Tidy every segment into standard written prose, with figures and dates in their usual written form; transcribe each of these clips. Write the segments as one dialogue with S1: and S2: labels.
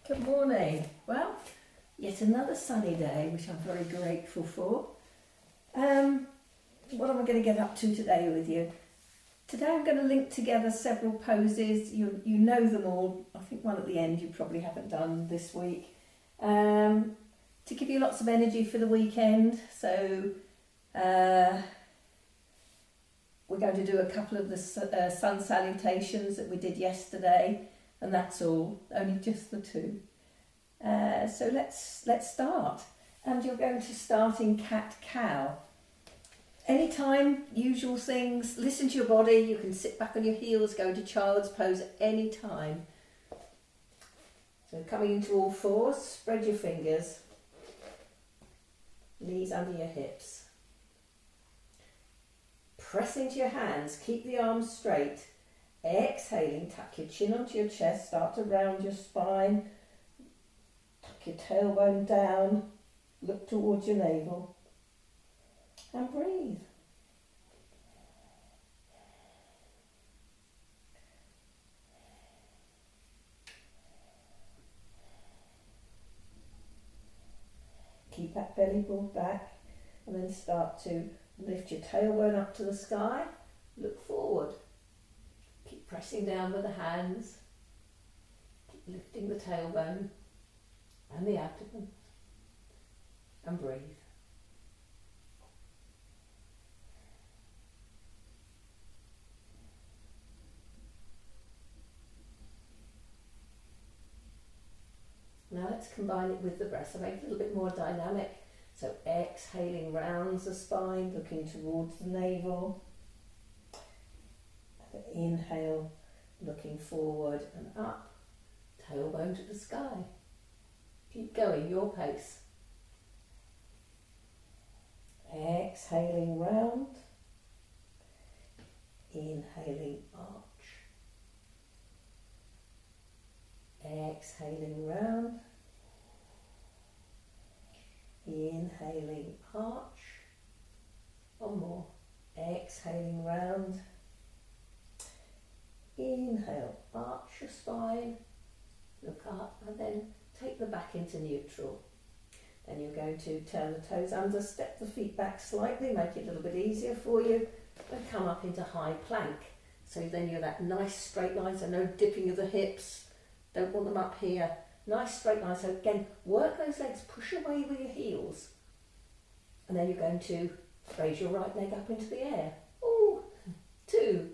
S1: Good morning. Well, yet another sunny day, which I'm very grateful for. What am I going to get up to today with you? Today I'm going to link together several poses. You know them all. I think one at the end you probably haven't done this week. To give you lots of energy for the weekend. So we're going to do a couple of the Sun Salutations that we did yesterday. And that's all, only just the two. So let's start. And you're going to start in cat-cow. Anytime, usual things, listen to your body. You can sit back on your heels, go into child's pose at any time. So coming into all fours, spread your fingers. Knees under your hips. Press into your hands, keep the arms straight. Exhaling, tuck your chin onto your chest, start to round your spine, tuck your tailbone down, look towards your navel and breathe. Keep that belly pulled back and then start to lift your tailbone up to the sky, look forward. Keep pressing down with the hands, keep lifting the tailbone and the abdomen, and breathe. Now let's combine it with the breath, so make it a little bit more dynamic. So exhaling rounds the spine, looking towards the navel. Inhale, looking forward and up, tailbone to the sky. Keep going, your pace. Exhaling round, inhaling arch. Exhaling round, inhaling arch. One more, exhaling round. Inhale, arch your spine, look up and then take the back into neutral. Then you're going to turn the toes under, step the feet back slightly, make it a little bit easier for you, and come up into high plank. So then you're that nice straight line, so no dipping of the hips, don't want them up here. Nice straight line, so again, work those legs, push away with your heels. And then you're going to raise your right leg up into the air. Ooh, 2,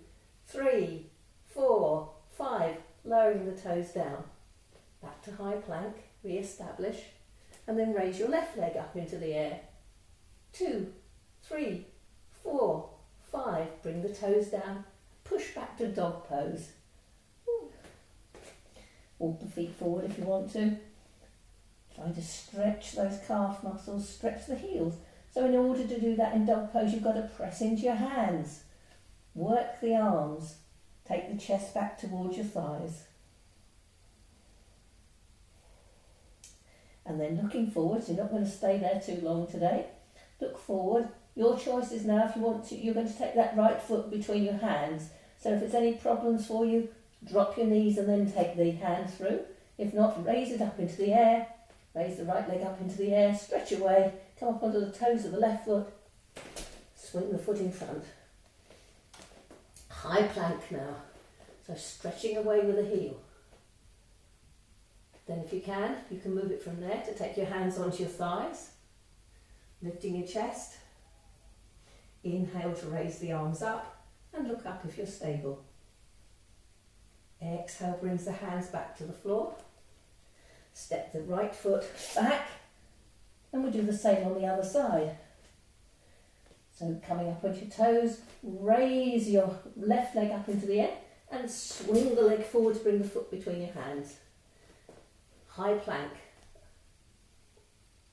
S1: 3, 4, 5, lowering the toes down. Back to high plank, re-establish, and then raise your left leg up into the air. 2, 3, 4, 5, bring the toes down, push back to dog pose. Walk the feet forward if you want to. Try to stretch those calf muscles, stretch the heels. So in order to do that in dog pose, you've got to press into your hands, work the arms. Take the chest back towards your thighs. And then looking forward, so you're not going to stay there too long today. Look forward. Your choice is now if you want to, you're going to take that right foot between your hands. So if there's any problems for you, drop your knees and then take the hand through. If not, raise it up into the air. Raise the right leg up into the air, stretch away, come up onto the toes of the left foot, swing the foot in front. High plank now, so stretching away with the heel. Then if you can move it from there to take your hands onto your thighs, lifting your chest. Inhale to raise the arms up and look up if you're stable. Exhale brings the hands back to the floor. Step the right foot back and we'll do the same on the other side. So coming up onto your toes, raise your left leg up into the air and swing the leg forward to bring the foot between your hands. High plank,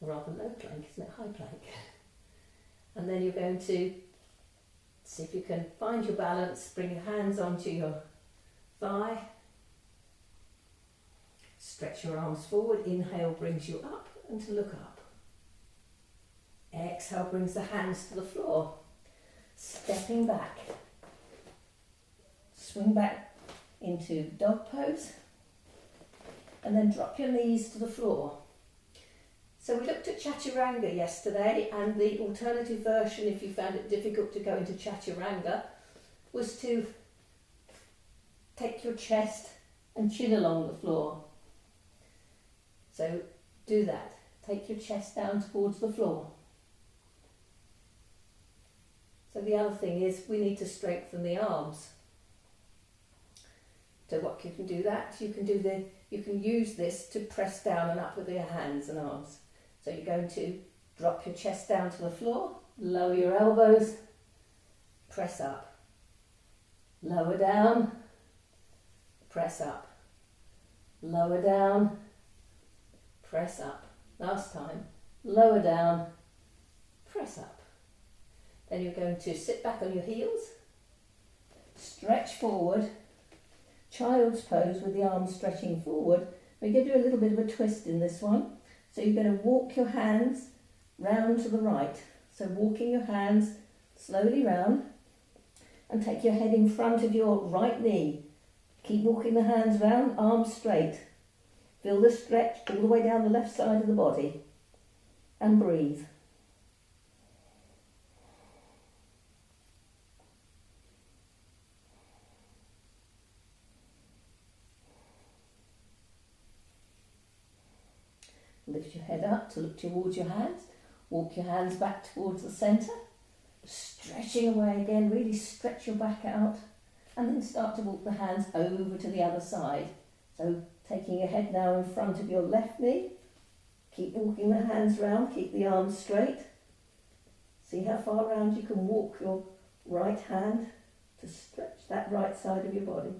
S1: or rather low plank, isn't it? High plank. And then you're going to see if you can find your balance, bring your hands onto your thigh. Stretch your arms forward, inhale brings you up and to look up. Exhale brings the hands to the floor. Stepping back. Swing back into dog pose. and then drop your knees to the floor. So we looked at Chaturanga yesterday, and the alternative version, if you found it difficult to go into Chaturanga, was to take your chest and chin along the floor. So do that. Take your chest down towards the floor. So the other thing is we need to strengthen the arms. So what you can do that, you can use this to press down and up with your hands and arms. So you're going to drop your chest down to the floor, lower your elbows, press up, lower down, press up, lower down, press up. Last time, lower down, press up. Then you're going to sit back on your heels, stretch forward, child's pose with the arms stretching forward. We're going to do a little bit of a twist in this one. So you're going to walk your hands round to the right. So walking your hands slowly round, and take your head in front of your right knee. Keep walking the hands round, arms straight. Feel the stretch all the way down the left side of the body, and breathe. Lift your head up to look towards your hands. Walk your hands back towards the centre. Stretching away again, really stretch your back out. And then start to walk the hands over to the other side. So taking your head now in front of your left knee. Keep walking the hands round, keep the arms straight. See how far round you can walk your right hand to stretch that right side of your body.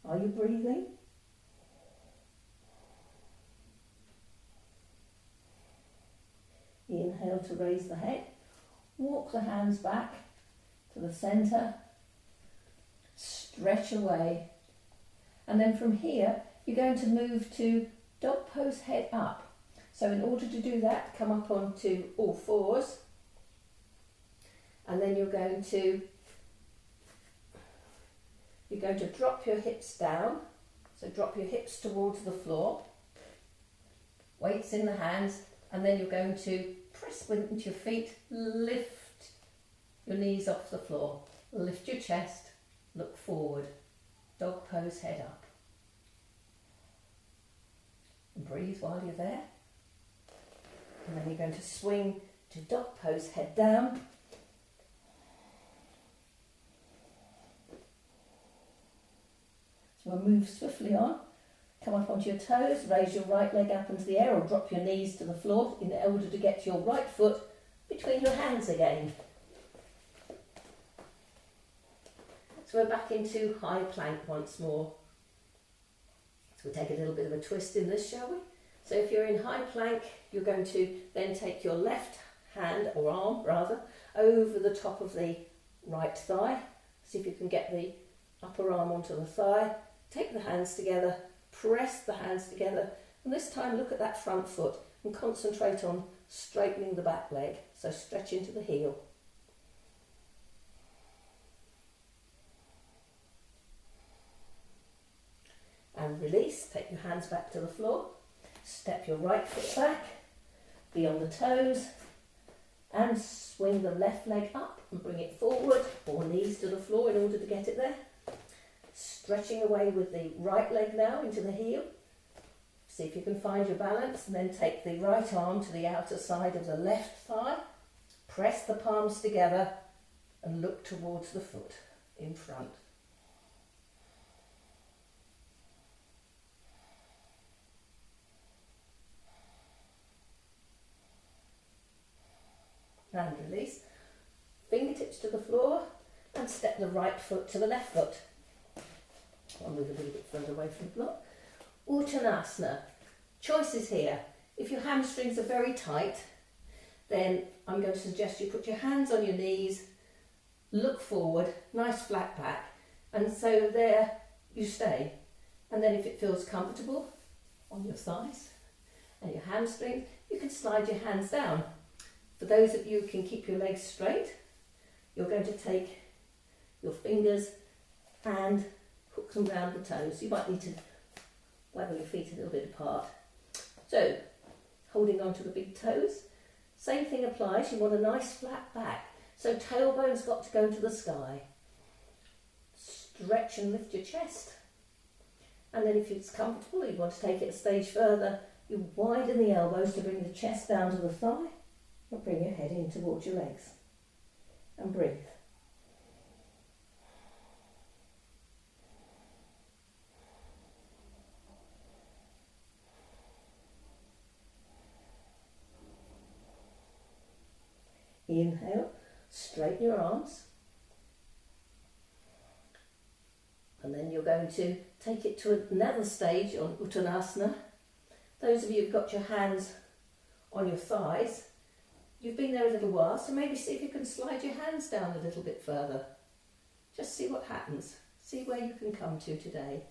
S1: Are you breathing? Inhale to raise the head. Walk the hands back to the centre. Stretch away. And then from here, you're going to move to dog pose, head up. So in order to do that, come up onto all fours. And then you're going to drop your hips down. So drop your hips towards the floor. Weights in the hands. And then you're going to press into your feet. Lift your knees off the floor. Lift your chest. Look forward. Dog pose, head up. And breathe while you're there. And then you're going to swing to dog pose, head down. So we'll move swiftly on. Come up onto your toes, raise your right leg up into the air, or drop your knees to the floor in order to get your right foot between your hands again. So we're back into high plank once more. So we'll take a little bit of a twist in this, shall we? So if you're in high plank, you're going to then take your left hand, or arm rather, over the top of the right thigh. See if you can get the upper arm onto the thigh. Take the hands together, press the hands together, and this time look at that front foot and concentrate on straightening the back leg. So stretch into the heel. And release, take your hands back to the floor, step your right foot back, be on the toes, and swing the left leg up and bring it forward, or knees to the floor in order to get it there. Stretching away with the right leg now into the heel. See if you can find your balance, and then take the right arm to the outer side of the left thigh. Press the palms together and look towards the foot in front. And release. Fingertips to the floor and step the right foot to the left foot. I'll move a little bit further away from the block. Uttanasana. Choices here. If your hamstrings are very tight, then I'm going to suggest you put your hands on your knees, look forward, nice flat back, and so there you stay. And then if it feels comfortable on your thighs and your hamstrings, you can slide your hands down. For those of you who can keep your legs straight, you're going to take your fingers and hook them round the toes. You might need to waggle your feet a little bit apart. So, holding on to the big toes. Same thing applies, you want a nice flat back. So tailbone's got to go to the sky. Stretch and lift your chest. And then if it's comfortable, you want to take it a stage further, you widen the elbows to bring the chest down to the thigh and bring your head in towards your legs. And breathe. Inhale, straighten your arms. And then you're going to take it to another stage on Uttanasana. Those of you who've got your hands on your thighs, you've been there a little while, so maybe see if you can slide your hands down a little bit further. Just see what happens. See where you can come to today.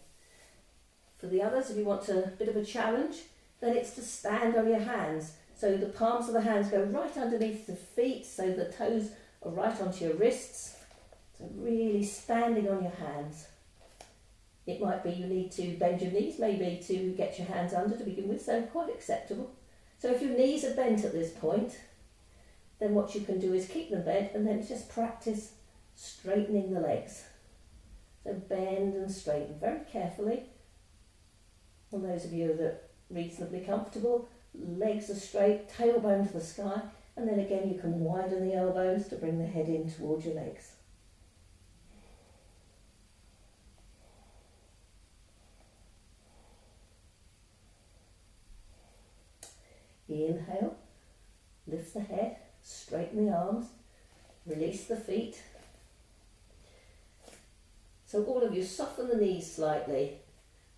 S1: For the others, if you want a bit of a challenge, then it's to stand on your hands. So the palms of the hands go right underneath the feet, so the toes are right onto your wrists. So really standing on your hands. It might be you need to bend your knees maybe to get your hands under to begin with, so quite acceptable. So if your knees are bent at this point, then what you can do is keep them bent and then just practice straightening the legs. So bend and straighten very carefully. And those of you that are reasonably comfortable, legs are straight, tailbone to the sky, and then again you can widen the elbows to bring the head in towards your legs. Inhale, lift the head, straighten the arms, release the feet. So all of you soften the knees slightly,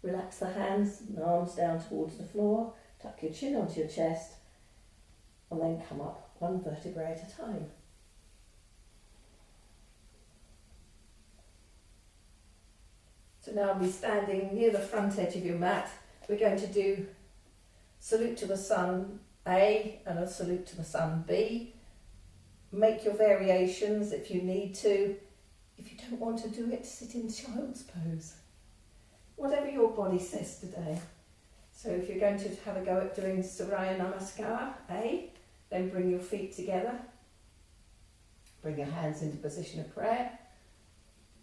S1: relax the hands and arms down towards the floor, tuck your chin onto your chest, and then come up one vertebrae at a time. So now I'll be standing near the front edge of your mat. We're going to do salute to the sun A and a salute to the sun B. Make your variations if you need to. If you don't want to do it, sit in child's pose. Whatever your body says today. So if you're going to have a go at doing Surya Namaskar A, then bring your feet together. Bring your hands into position of prayer.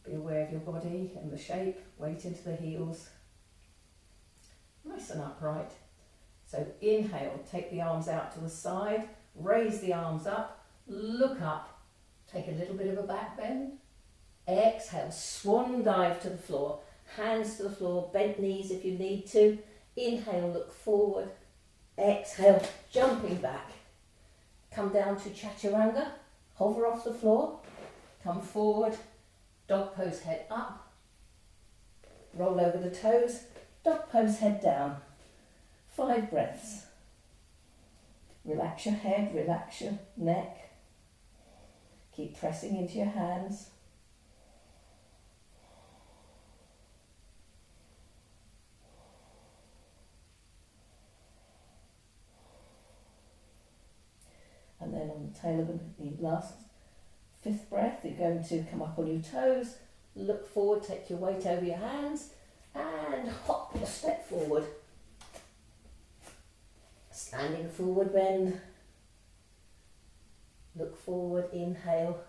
S1: Be aware of your body and the shape. Weight into the heels. Nice and upright. So inhale, take the arms out to the side, raise the arms up, look up, take a little bit of a back bend. Exhale, swan dive to the floor, hands to the floor, bent knees if you need to. Inhale, look forward. Exhale, jumping back. Come down to Chaturanga, hover off the floor, come forward, dog pose head up, roll over the toes, dog pose head down. 5 breaths. Relax your head, relax your neck. Keep pressing into your hands. And then on the tail of the last 5th breath, you're going to come up on your toes, look forward, take your weight over your hands, and hop or step forward. Standing forward bend, look forward, inhale,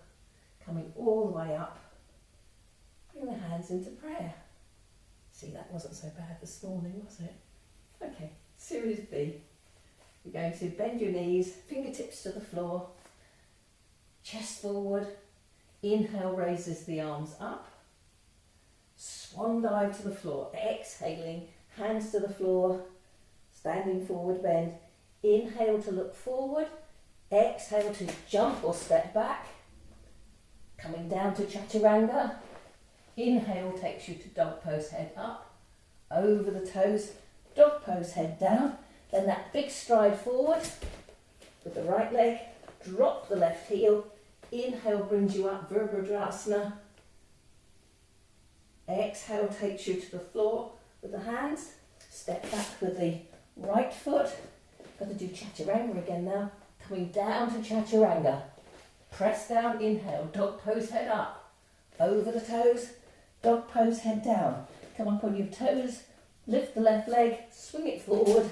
S1: coming all the way up, bring the hands into prayer. See, that wasn't so bad this morning, was it? Okay, series B. You're going to bend your knees, fingertips to the floor, chest forward, inhale raises the arms up, swan dive to the floor, exhaling, hands to the floor, standing forward bend. Inhale to look forward, exhale to jump or step back, coming down to Chaturanga. Inhale takes you to dog pose head up, over the toes, dog pose head down, then that big stride forward with the right leg, drop the left heel, inhale brings you up Virabhadrasana, exhale takes you to the floor with the hands, step back with the right foot. Got to do Chaturanga again now. Coming down to Chaturanga. Press down, inhale, dog pose head up. over the toes, dog pose, head down. Come up on your toes, lift the left leg, swing it forward,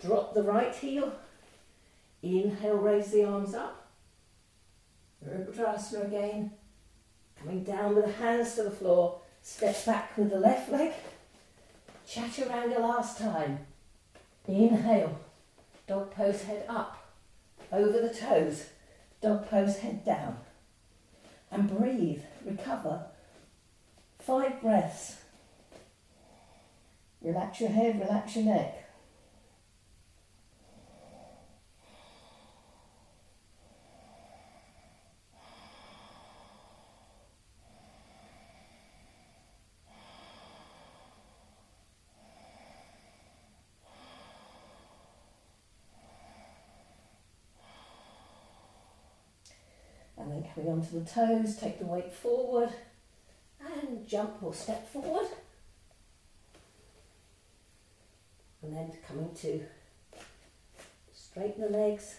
S1: drop the right heel, inhale, raise the arms up, Virabhadrasana again, coming down with the hands to the floor, step back with the left leg, Chaturanga last time, inhale, dog pose, head up, over the toes, dog pose, head down, and breathe, recover, 5 breaths. Relax your head, relax your neck. And then coming onto the toes, take the weight forward and jump or step forward. And then coming to straighten the legs,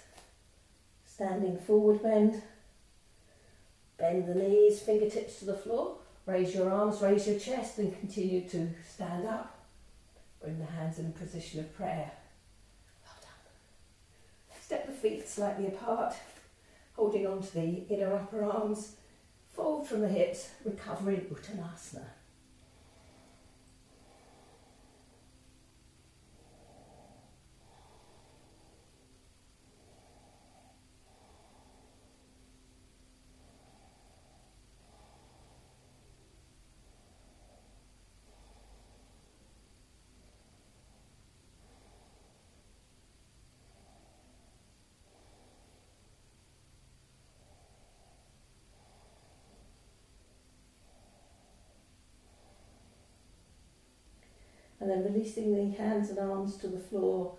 S1: standing forward bend, bend the knees, fingertips to the floor, raise your arms, raise your chest and continue to stand up. Bring the hands in a position of prayer. Well done. Step the feet slightly apart, holding on to the inner upper arms, fold from the hips, recover in Uttanasana. And then releasing the hands and arms to the floor,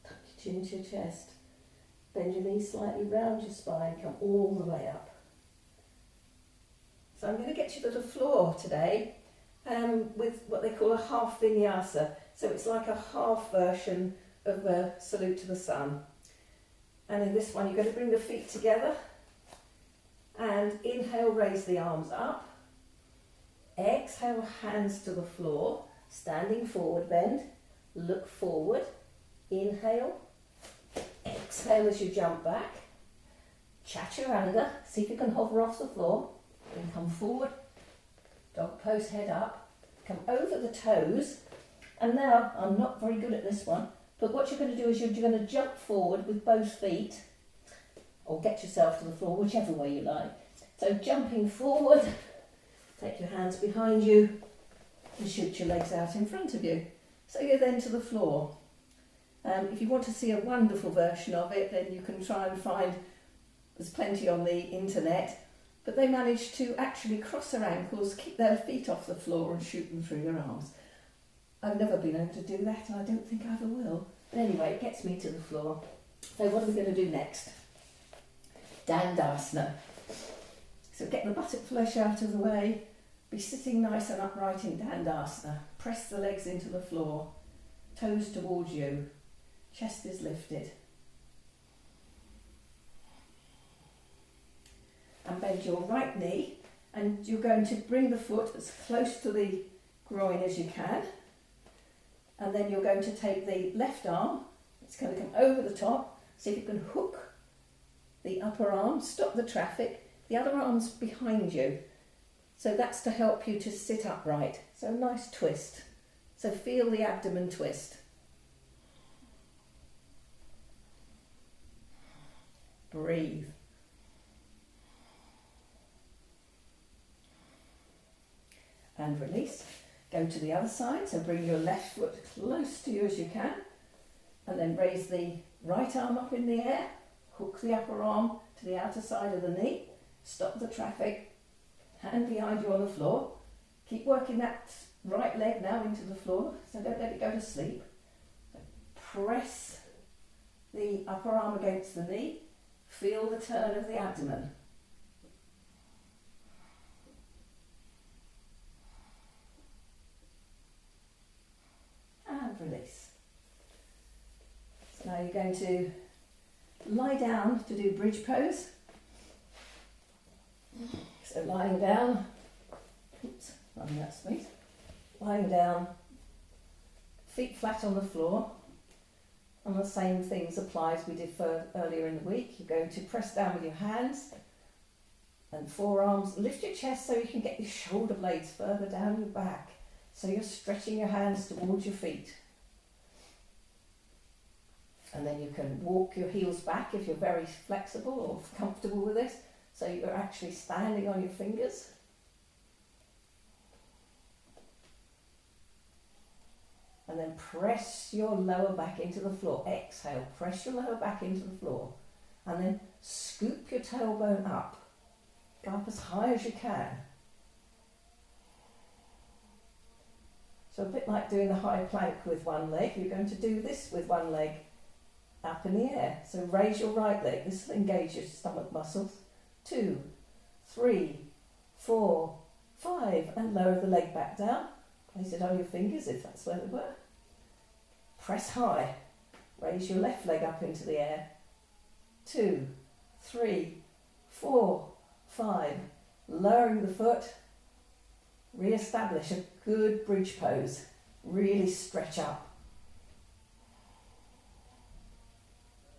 S1: tuck your chin to your chest, bend your knees slightly round your spine, come all the way up. So I'm going to get you to the floor today with what they call a half vinyasa. So it's like a half version of a salute to the sun. And in this one you're going to bring the feet together and inhale, raise the arms up. Exhale, hands to the floor, standing forward bend, look forward, inhale, exhale as you jump back, Chaturanga, see if you can hover off the floor, then come forward, dog pose, head up, come over the toes, and now, I'm not very good at this one, but what you're going to do is you're going to jump forward with both feet, or get yourself to the floor, whichever way you like. So jumping forward, take your hands behind you and shoot your legs out in front of you. So you're then to the floor. If you want to see a wonderful version of it, then you can try and find, there's plenty on the internet, but they manage to actually cross their ankles, keep their feet off the floor and shoot them through their arms. I've never been able to do that and I don't think I ever will. But anyway, it gets me to the floor. So what are we going to do next? Dandasana. So get the buttock flush out of the way, be sitting nice and upright in Dandasana. Press the legs into the floor, toes towards you, chest is lifted. And bend your right knee and you're going to bring the foot as close to the groin as you can. And then you're going to take the left arm, it's going to come over the top, see if you can hook the upper arm, stop the traffic. The other arm's behind you, so that's to help you to sit upright. So a nice twist. So feel the abdomen twist. Breathe. And release. Go to the other side, so bring your left foot close to you as you can, and then raise the right arm up in the air, hook the upper arm to the outer side of the knee. Stop the traffic, hand behind you on the floor. Keep working that right leg now into the floor, so don't let it go to sleep. Press the upper arm against the knee. Feel the turn of the abdomen. And release. So now you're going to lie down to do bridge pose. So lying down, oops, running that smooth. Lying down, feet flat on the floor, and the same things apply as we did earlier in the week. You're going to press down with your hands and forearms. Lift your chest so you can get your shoulder blades further down your back. So you're stretching your hands towards your feet. And then you can walk your heels back if you're very flexible or comfortable with this. So you're actually standing on your fingers. And then press your lower back into the floor. Exhale, press your lower back into the floor. And then scoop your tailbone up. Go up as high as you can. So a bit like doing the high plank with one leg, you're going to do this with one leg up in the air. So raise your right leg. This will engage your stomach muscles. 2, 3, 4, 5, and lower the leg back down. Place it on your fingers if that's where they were. Press high. Raise your left leg up into the air. 2, 3, 4, 5. Lowering the foot. Re-establish a good bridge pose. Really stretch up.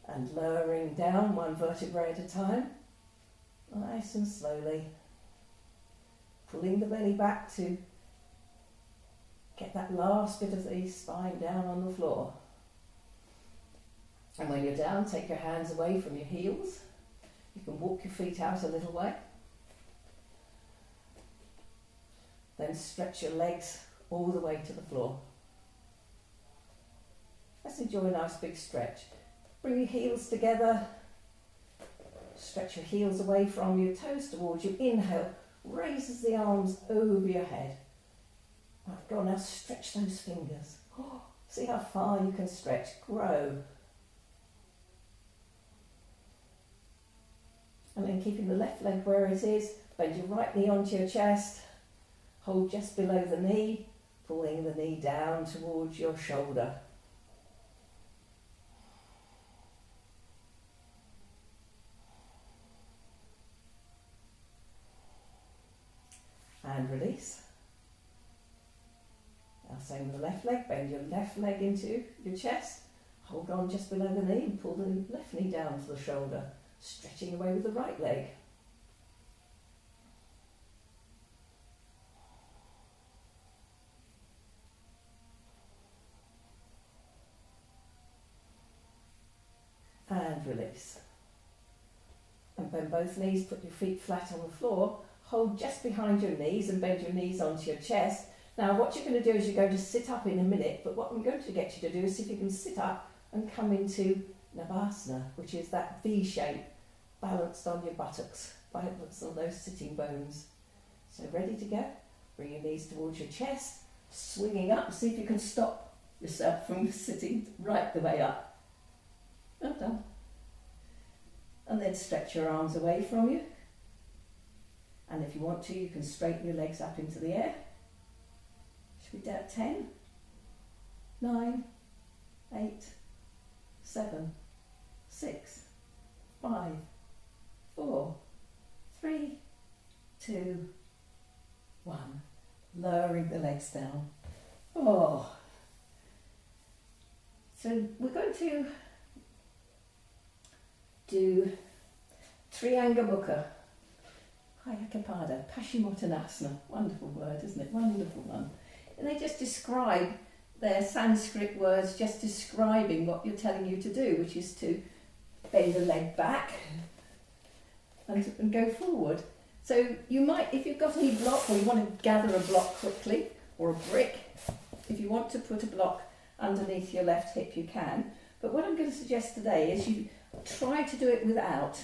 S1: And lowering down one vertebrae at a time. Nice and slowly. Pulling the belly back to get that last bit of the spine down on the floor. And when you're down, take your hands away from your heels. You can walk your feet out a little way. Then stretch your legs all the way to the floor. Let's enjoy a nice big stretch. Bring your heels together. Stretch your heels away from your toes towards you. Inhale, raises the arms over your head. Right, go on now, stretch those fingers. Oh, see how far you can stretch. Grow. And then keeping the left leg where it is, bend your right knee onto your chest. Hold just below the knee, pulling the knee down towards your shoulder. And release. Now same with the left leg, bend your left leg into your chest, hold on just below the knee and pull the left knee down to the shoulder, stretching away with the right leg. And release. And bend both knees, put your feet flat on the floor, hold just behind your knees and bend your knees onto your chest. Now what you're going to do is you're going to sit up in a minute, but what I'm going to get you to do is see if you can sit up and come into Navasana, which is that V shape, balanced on your buttocks, balanced on those sitting bones. So ready to go? Bring your knees towards your chest, swinging up, see if you can stop yourself from sitting right the way up. Well done. And then stretch your arms away from you. And if you want to, you can straighten your legs up into the air. Should we do 10, 9, 8, 7, 6, 5, 4, 3, 2, 1. Lowering the legs down. Oh. So we're going to do Trianga Mukha, Hayakapada, Paschimottanasana. Wonderful word, isn't it? Wonderful one. And they just describe their Sanskrit words, just describing what you're telling you to do, which is to bend the leg back and go forward. So you might, if you've got any block or you want to gather a block quickly, or a brick, if you want to put a block underneath your left hip, you can. But what I'm going to suggest today is you try to do it without.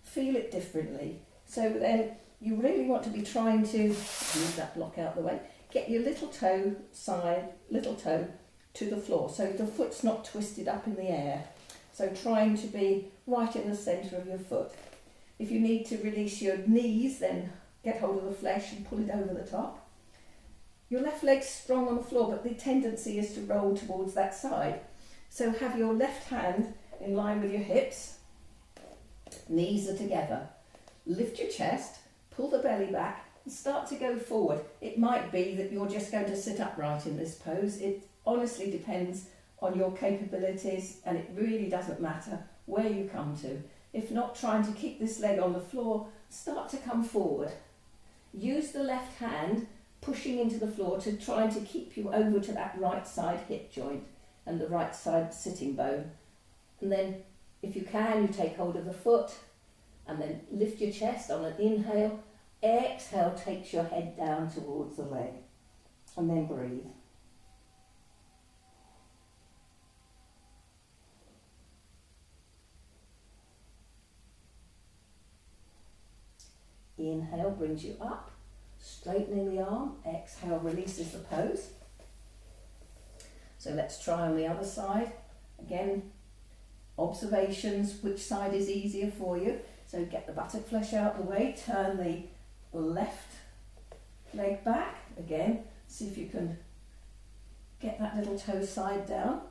S1: Feel it differently. So then you really want to be trying to move that block out of the way. Get your little toe to the floor. So the foot's not twisted up in the air. So trying to be right in the centre of your foot. If you need to release your knees, then get hold of the flesh and pull it over the top. Your left leg's strong on the floor, but the tendency is to roll towards that side. So have your left hand in line with your hips. Knees are together. Lift your chest, pull the belly back and start to go forward. It might be that you're just going to sit upright in this pose. It honestly depends on your capabilities, and it really doesn't matter where you come to. If not, trying to keep this leg on the floor, start to come forward. Use the left hand pushing into the floor to try to keep you over to that right side hip joint and the right side sitting bone. And then if you can, you take hold of the foot and then lift your chest on an inhale. Exhale takes your head down towards the leg, and then breathe. Inhale brings you up, straightening the arm. Exhale releases the pose. So let's try on the other side. Again, observations, which side is easier for you. So get the buttock flesh out of the way, turn the left leg back. Again, see if you can get that little toe side down.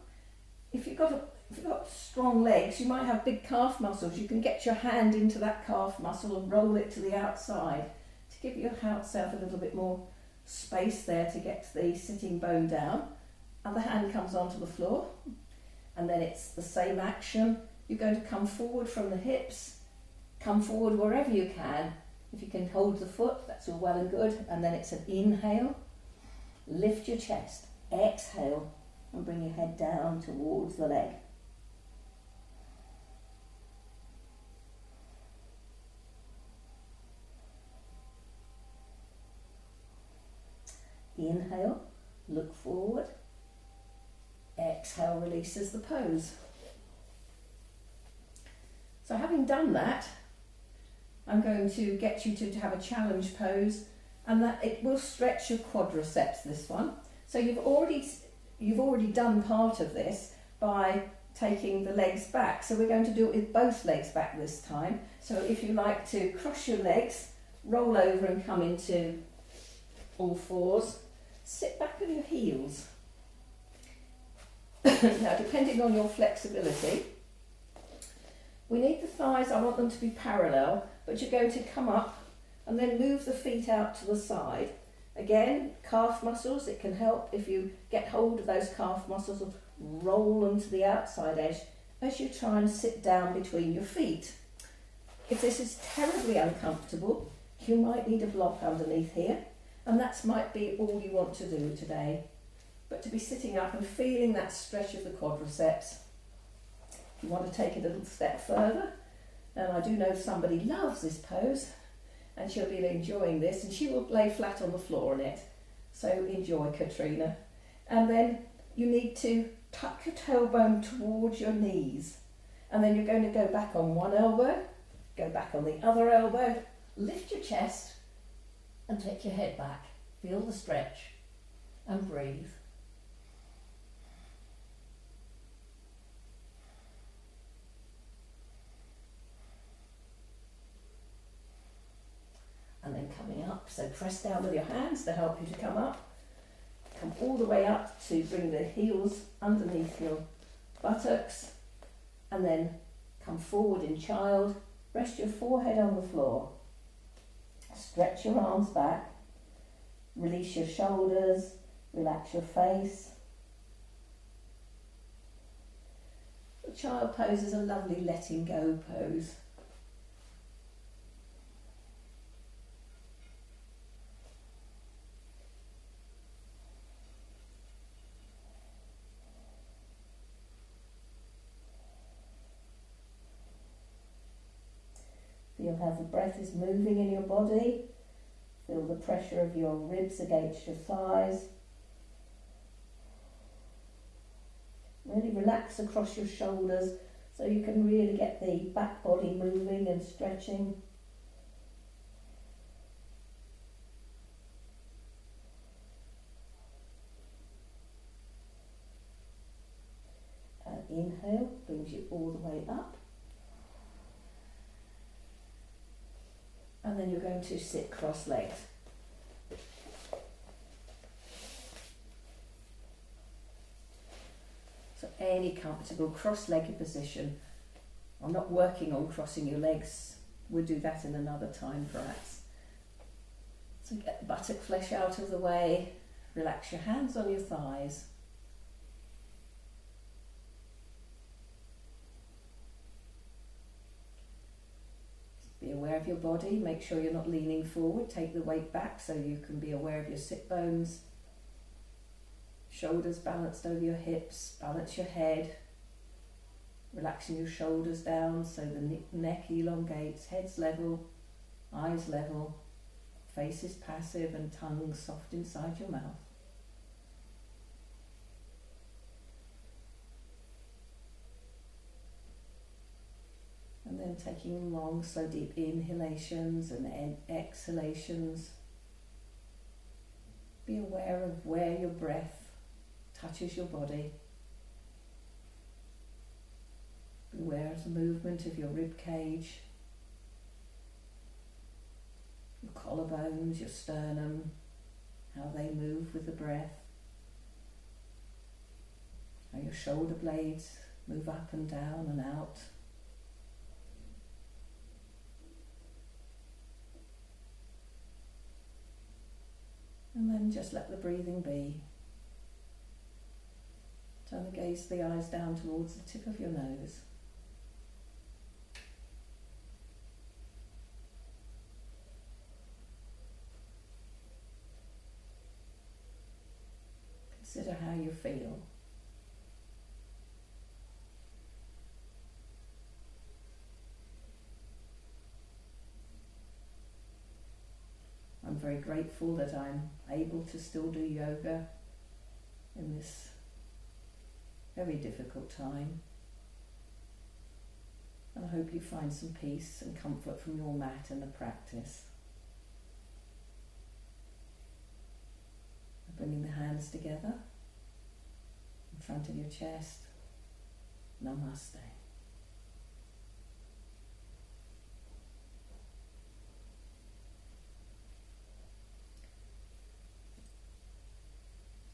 S1: If you've got strong legs, you might have big calf muscles. You can get your hand into that calf muscle and roll it to the outside to give yourself a little bit more space there to get the sitting bone down. Other hand comes onto the floor, and then it's the same action. You're going to come forward from the hips, come forward wherever you can. If you can hold the foot, that's all well and good. And then it's an inhale, lift your chest, exhale, and bring your head down towards the leg. Inhale, look forward. Exhale releases the pose. So having done that, I'm going to get you to have a challenge pose, and that it will stretch your quadriceps, this one. So you've already done part of this by taking the legs back. So we're going to do it with both legs back this time. So if you like to cross your legs, roll over and come into all fours, sit back on your heels. Now, depending on your flexibility, we need the thighs, I want them to be parallel, but you're going to come up and then move the feet out to the side. Again, calf muscles, it can help if you get hold of those calf muscles and roll them to the outside edge as you try and sit down between your feet. If this is terribly uncomfortable, you might need a block underneath here, and that might be all you want to do today. But to be sitting up and feeling that stretch of the quadriceps. If you want to take it a little step further, and I do know somebody loves this pose, and she'll be enjoying this, and she will lay flat on the floor in it. So enjoy, Katrina. And then you need to tuck your tailbone towards your knees, and then you're going to go back on one elbow, go back on the other elbow, lift your chest, and take your head back. Feel the stretch, and breathe. And then coming up, so press down with your hands to help you to come up. Come all the way up to bring the heels underneath your buttocks, and then come forward in child. Rest your forehead on the floor. Stretch your arms back. Release your shoulders. Relax your face. The child pose is a lovely letting go pose. Feel how the breath is moving in your body. Feel the pressure of your ribs against your thighs. Really relax across your shoulders so you can really get the back body moving and stretching. And inhale brings you all the way up. And then you're going to sit cross-legged. So any comfortable cross-legged position. I'm not working on crossing your legs. We'll do that in another time perhaps. So get the buttock flesh out of the way, relax your hands on your thighs. Be aware of your body, make sure you're not leaning forward, take the weight back so you can be aware of your sit bones. Shoulders balanced over your hips, balance your head, relaxing your shoulders down so the neck elongates, head's level, eyes level, face is passive and tongue soft inside your mouth. And then taking long, slow, deep inhalations and exhalations. Be aware of where your breath touches your body. Be aware of the movement of your rib cage, your collarbones, your sternum, how they move with the breath. How your shoulder blades move up and down and out. And then just let the breathing be. Turn the gaze of the eyes down towards the tip of your nose. Consider how you feel. I'm very grateful that I'm able to still do yoga in this very difficult time. And I hope you find some peace and comfort from your mat and the practice. Bringing the hands together in front of your chest. Namaste.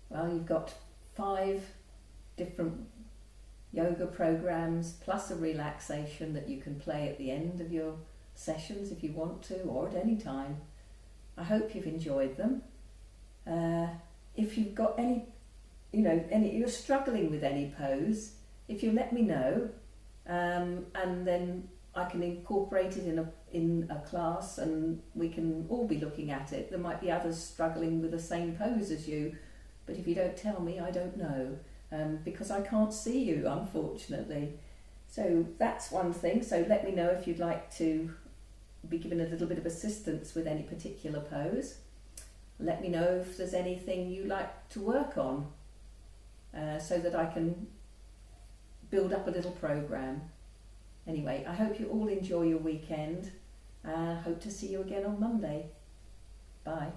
S1: Well, you've got 5 different yoga programs plus a relaxation that you can play at the end of your sessions if you want to, or at any time. I hope you've enjoyed them. If you've got any you're struggling with any pose, if you let me know, and then I can incorporate it in a class and we can all be looking at it. There might be others struggling with the same pose as you, but if you don't tell me, I don't know, because I can't see you, unfortunately. So that's one thing. So let me know if you'd like to be given a little bit of assistance with any particular pose. Let me know if there's anything you like to work on, so that I can build up a little program. Anyway, I hope you all enjoy your weekend and hope to see you again on Monday. Bye.